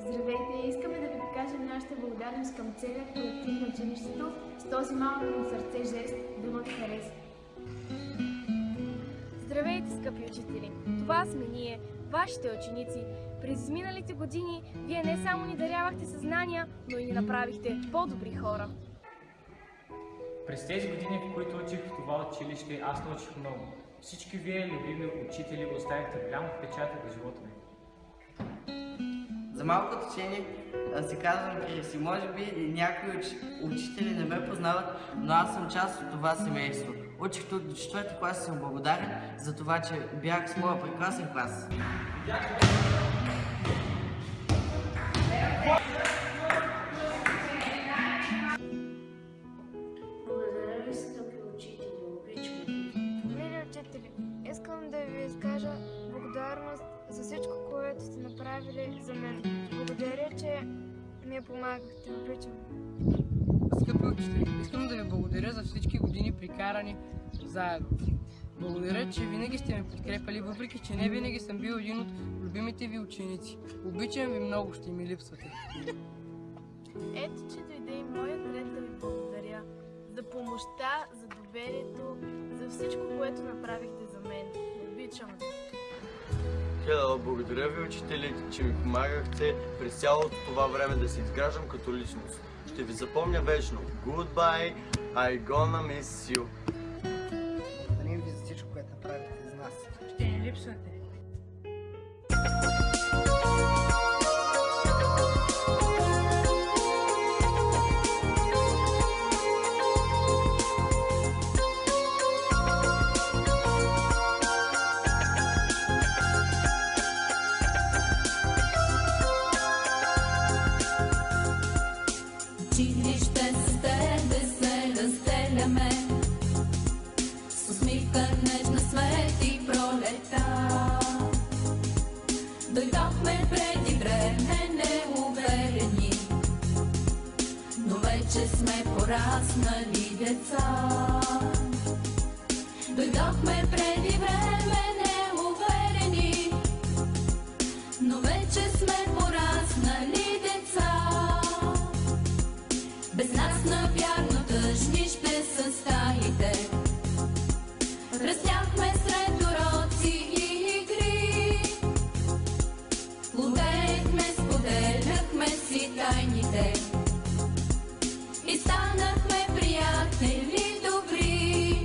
Здравейте! Искаме да ви покажем нашата благодарност към целия колектив на училището с този малък на сърце жест Думата хареса. Здравейте, скъпи учители! Това сме ние, вашите ученици. През изминалите години вие не само ни дарявахте съзнания, но и ни направихте по-добри хора. През тези години, в които учих в това училище, аз научих много. Всички вие, любими учители, оставихте голям отпечатък в живота ми. За малко течение си казвам Криси. Може би някои учители не ме познават, но аз съм част от това семейство. Учих тук до 4-ти клас и съм благодарен за това, че бях с моя прекрасен клас. Благодаря ви, скъпи учители, обичам ви. Мили учители, искам да ви изкажа благодарност за всичко, което сте направили за мен. Благодаря, че ми помагахте. Обичам. Скъпи учители, искам да ви благодаря за всички години прикарани заедно. Благодаря, че винаги сте ме подкрепали, въпреки че не винаги съм бил един от любимите ви ученици. Обичам ви много, ще ми липсвате. Ето, че дойде и моят ред да ви благодаря за помощта, за доверието, за всичко, което направихте за мен. Обичам ви. Благодаря ви, учители, че ми помагахте през цялото това време да се изграждам като личност. Ще ви запомня вечно. Goodbye, I gonna miss you. Благодарим ви за всичко, което направихте за нас. Ще ни липсвате. Училище с тебе се разделяме, с усмивка нежна свети пролета. Дойдохме преди време неуверени, но вече сме пораснали деца. Дойдохме преди време неуверени, но вече сме пораснали деца. Без нас навярно тъжни ще са стаите. Растяхме сред уроци и игри. Лудеехме, споделяхме си тайните и станахме приятели добри.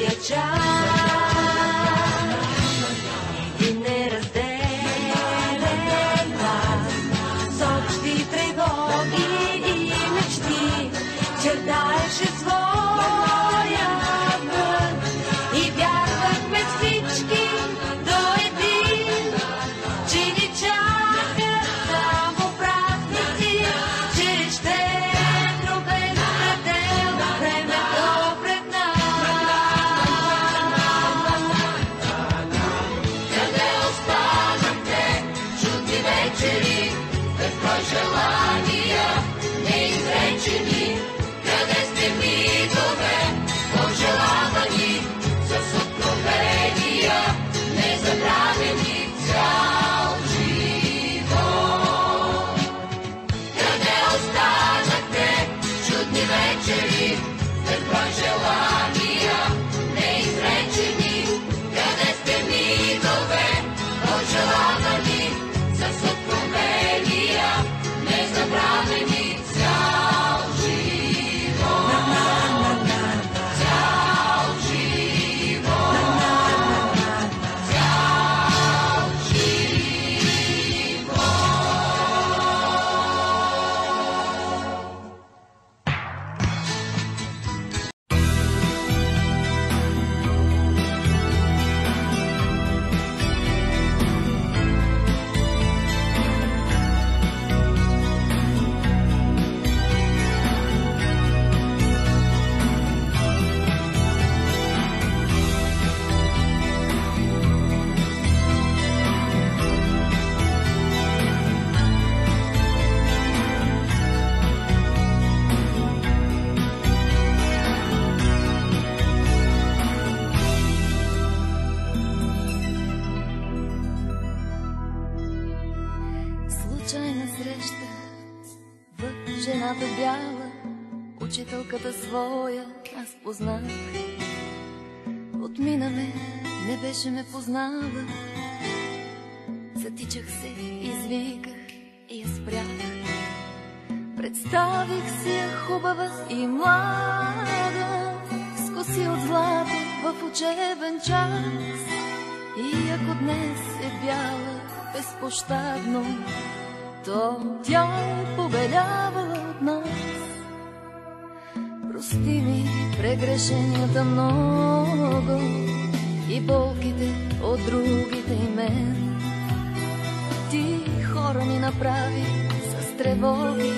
същия час. Един неразделен план с общи тревоги и мечти чертаеше своя път и вярвахме всички до един, че ни чакат само празници, че ще дробен предел времето пред нас. Къде останахте чудни вечери, безброй желания неизречени? Къде сте митове, пожелавани с откровения, незабравени цял живот? Къде останахте чудни вечери, безброй желания неизречени? Къде сте митове, пожелавани с откровения, незабравени цял живот? Цял живот. Цял живот. Случайна среща в жената бяла, учителката своя аз познах. Отмина ме, не беше ме познала. Затичах се, извиках и я спрях. Представих си я хубава и млада, с коси от злато в учебен час. И ако днес е бяла безпощадно, то тя е побелявала от нас. Прости ми прегрешенията много и болките от другите и мен. Ти хора ни направи с тревоги,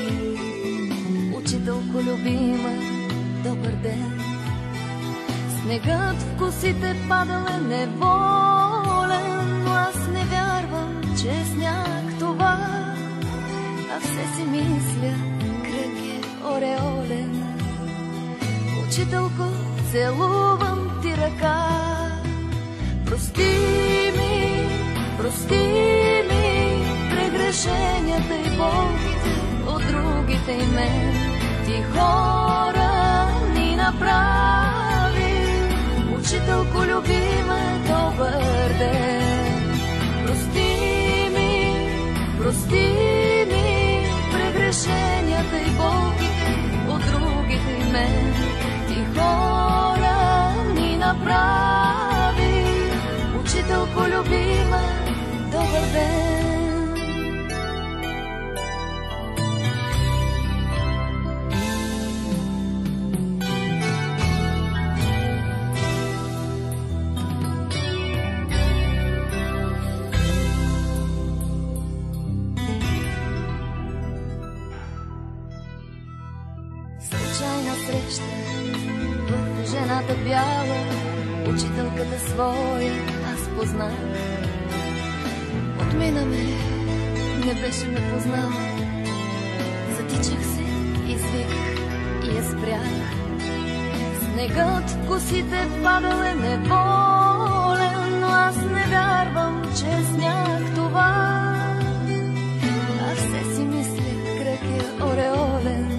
учителко любима, добър ден. Снегът в косите падал е неволен, но аз не вярвам, че е сняг това, а все си мисля, кръг е ореолен. Учителко, целувам ти ръка. Прости ми прегрешенията и болките от другите и мен. Ти хора ни направи, учителко любима, добър ден. Прости ми прегрешенията и болките от другите и мен. Ти хора ни направи, учителко любима, добър ден. Случайна среща в жената бяла, учителката своя аз познах. Отмина ме, не беше ме познала. Затичах се, извиках и я спрях. Снегът в косите падал е неволен, но аз не вярвам, че е сняг това. А все си мисля, кръг е ореолен.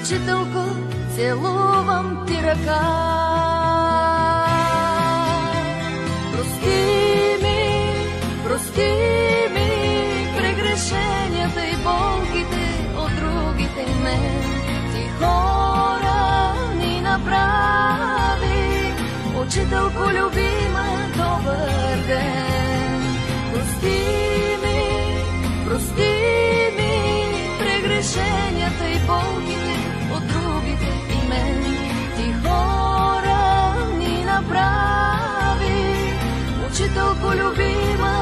Учителко, целувам ти ръка. Прости ми прегрешенията и болките от другите и мен. Ти хора ни направи, учителко любима, добър ден. Прости ми прегрешенията и болките от другите и мен. Ти хора ни направи, учителко любима,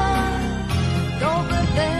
добър ден.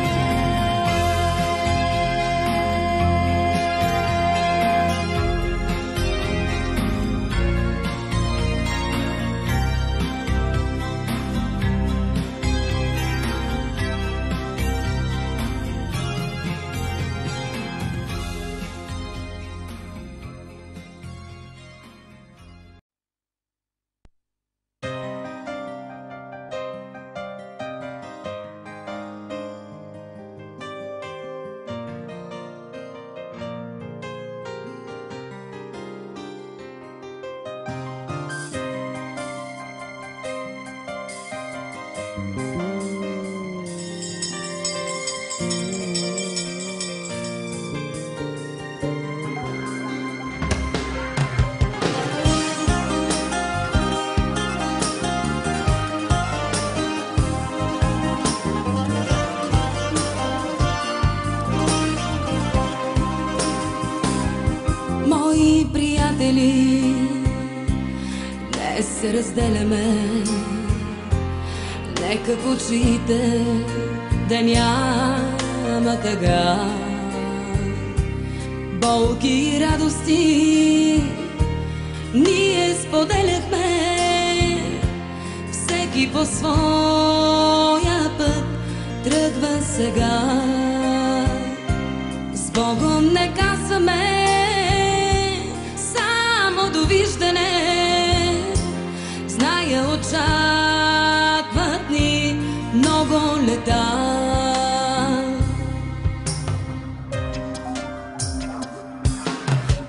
Днес се разделяме, нека в очите да няма тъга. Болки и радости ние споделяхме, всеки по своя път тръгва сега. С Богом не казваме довиждане, зная очакват ни много лета.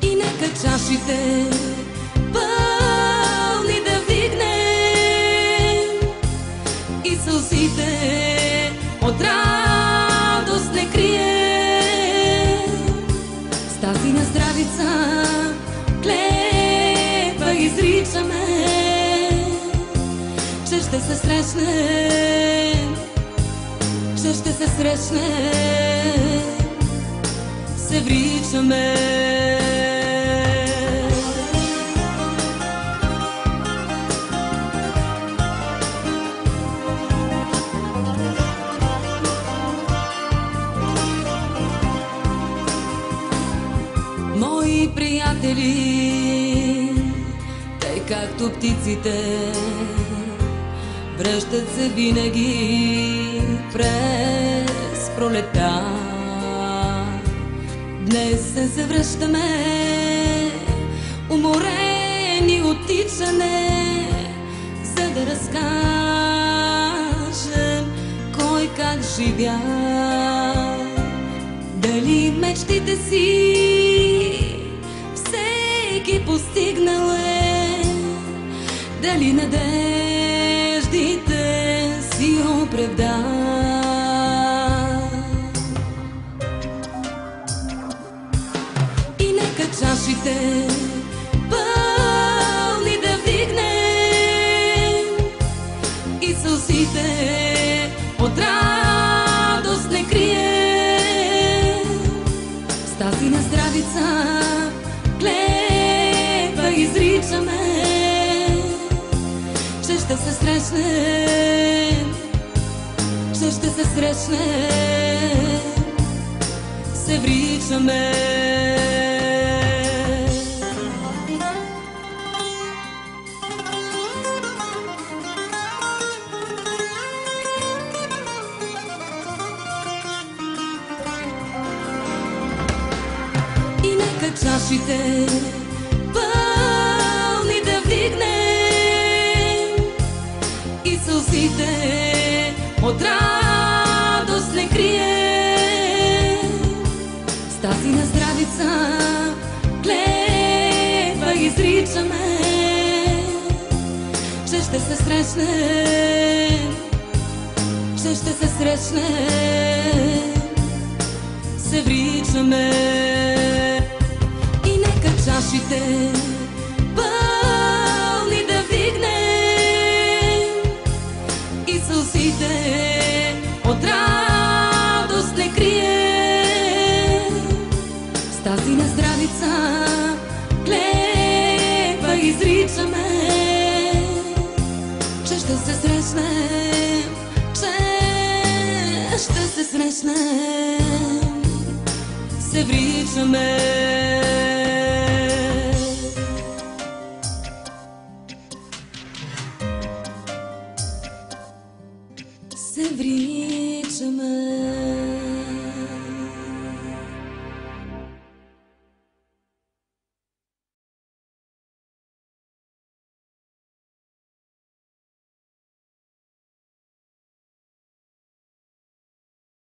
И нека чашите пълни да вдигнем и сълзите от радост не крием. С тази на здравица изричаме, че ще се срещнем, се вричаме. Мои приятели, както птиците, връщат се винаги през пролета. Днес се завръщаме, уморени от тичане, за да разкажем кой как живя. Дали мечтите си всеки постигнал е, дали надеждите си оправда. И нека чашите пълни да вдигнем и сълзите от радост не крием. С тази на здравица клетва изричаме, че ще се срещнем, се вричаме. И нека чашите пълни да вдигнем и сълзите от радост не крием. С тази на здравица клетва изричаме, че ще се срещнем, се вричаме. И нека чашите пълни да вдигнем вричаме, че ще се срещнем, че ще се срещнем, се вричаме. Се вричаме.